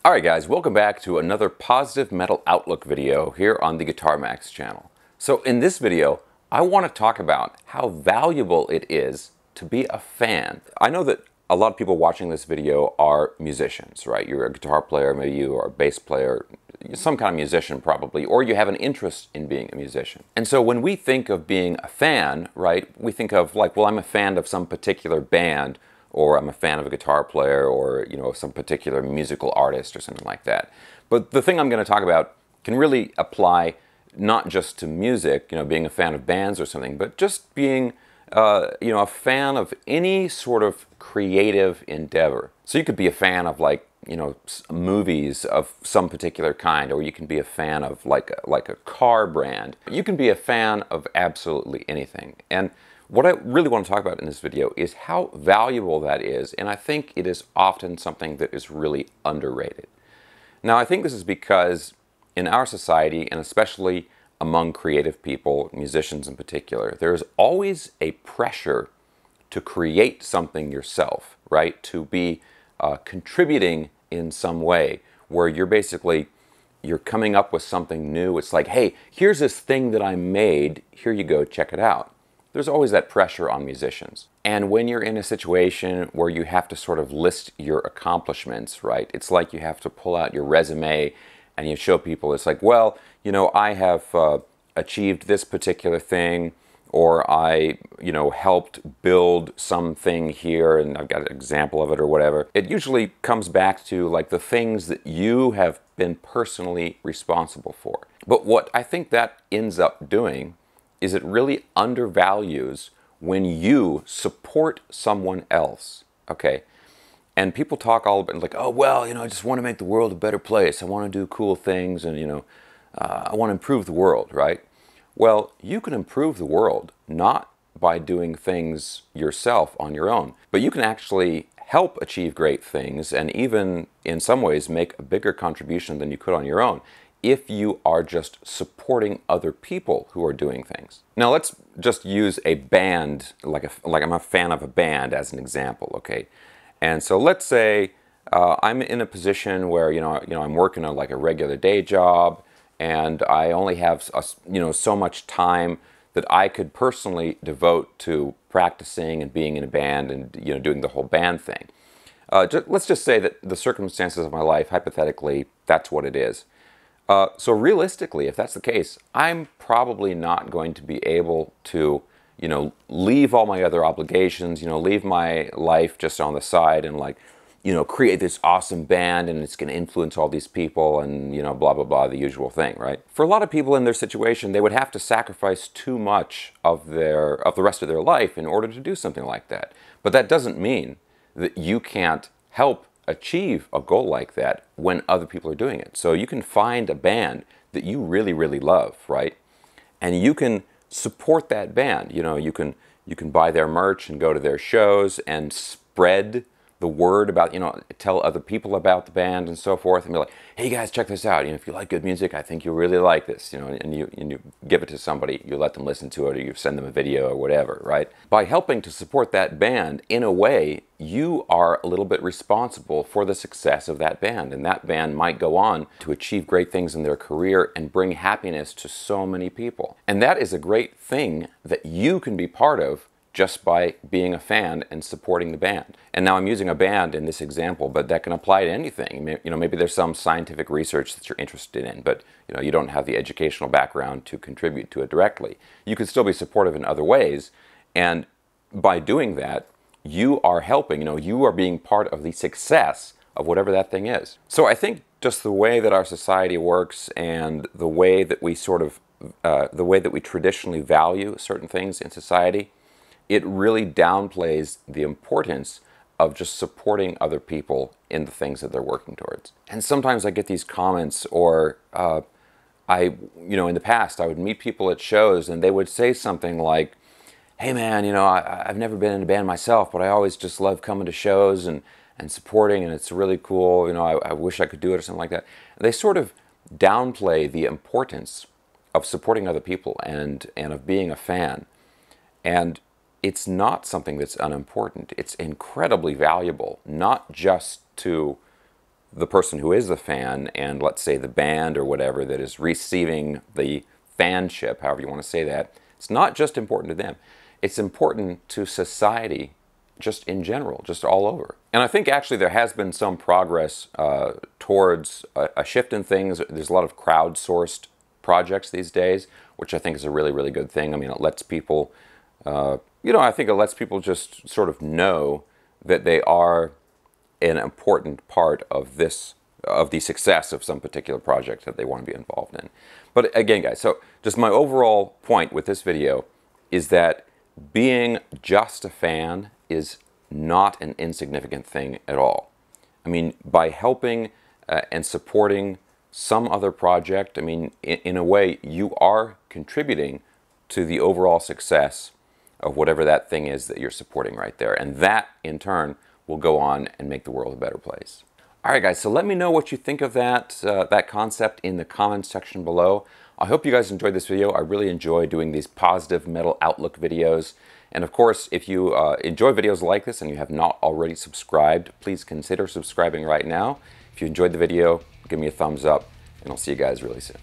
Alright guys, welcome back to another Positive Metal Outlook video here on the Guitar Max channel. So in this video, I want to talk about how valuable it is to be a fan. I know that a lot of people watching this video are musicians, right? You're a guitar player, maybe you are a bass player, some kind of musician probably, or you have an interest in being a musician. And so when we think of being a fan, right, we think of like, well, I'm a fan of some particular band, or I'm a fan of a guitar player, or some particular musical artist or something like that. But the thing I'm going to talk about can really apply not just to music, being a fan of bands or something, but just being a fan of any sort of creative endeavor. So you could be a fan of movies of some particular kind, or you can be a fan of like a car brand. You can be a fan of absolutely anything. And what I really want to talk about in this video is how valuable that is, and I think it is often something that is really underrated. Now, I think this is because in our society, and especially among creative people, musicians in particular, there is always a pressure to create something yourself, right? To be contributing in some way, where you're coming up with something new. It's like, hey, here's this thing that I made, here you go, check it out. There's always that pressure on musicians. And when you're in a situation where you have to sort of list your accomplishments, right? It's like you have to pull out your resume and you show people, it's like, well, I have achieved this particular thing, or I, helped build something here and I've got an example of it or whatever. It usually comes back to like the things that you have been personally responsible for. But what I think that ends up doing is it really undervalues when you support someone else, okay? And people talk all about like, oh, well, I just want to make the world a better place. I want to do cool things and, I want to improve the world, right? Well, you can improve the world not by doing things yourself on your own, but you can actually help achieve great things and even in some ways make a bigger contribution than you could on your own if you are just supporting other people who are doing things. Now let's just use a band, like I'm a fan of a band as an example, okay? And so let's say I'm in a position where I'm working on like a regular day job, and I only have so much time that I could personally devote to practicing and being in a band and doing the whole band thing. Let's just say that the circumstances of my life, hypothetically, that's what it is. So realistically, if that's the case, I'm probably not going to be able to, leave all my other obligations, leave my life just on the side and create this awesome band and it's going to influence all these people and, blah, blah, blah, the usual thing, right? For a lot of people in their situation, they would have to sacrifice too much of the rest of their life in order to do something like that. But that doesn't mean that you can't help achieve a goal like that when other people are doing it. So you can find a band that you really, really love, right? And you can support that band. You can buy their merch and go to their shows and spread the word about, tell other people about the band and so forth, and be like, hey guys, check this out. If you like good music, I think you'll really like this. And you give it to somebody, you let them listen to it, or you send them a video or whatever, right? By helping to support that band, in a way, you are a little bit responsible for the success of that band, and that band might go on to achieve great things in their career and bring happiness to so many people. And that is a great thing that you can be part of just by being a fan and supporting the band. And now I'm using a band in this example, but that can apply to anything. Maybe there's some scientific research that you're interested in, but you don't have the educational background to contribute to it directly. You can still be supportive in other ways, and by doing that, you are helping, you are being part of the success of whatever that thing is. So I think just the way that our society works and the way that we traditionally value certain things in society, it really downplays the importance of just supporting other people in the things that they're working towards. And sometimes I get these comments, or in the past I would meet people at shows and they would say something like, hey man, I've never been in a band myself, but I always just love coming to shows and supporting, and it's really cool, I wish I could do it, or something like that. They sort of downplay the importance of supporting other people and of being a fan. And it's not something that's unimportant. It's incredibly valuable, not just to the person who is a fan and, let's say, the band or whatever that is receiving the fanship, however you want to say that, it's not just important to them. It's important to society just in general, just all over. And I think actually there has been some progress towards a shift in things. There's a lot of crowdsourced projects these days, which I think is a really, really good thing. I mean, it lets people, I think it lets people just sort of know that they are an important part of the success of some particular project that they want to be involved in. But again, guys, so just my overall point with this video is that being just a fan is not an insignificant thing at all. I mean, by helping and supporting some other project, I mean, in a way, you are contributing to the overall success of whatever that thing is that you're supporting right there. And that, in turn, will go on and make the world a better place. All right, guys, so let me know what you think of that concept in the comments section below. I hope you guys enjoyed this video. I really enjoy doing these positive metal outlook videos. And of course, if you enjoy videos like this and you have not already subscribed, please consider subscribing right now. If you enjoyed the video, give me a thumbs up, and I'll see you guys really soon.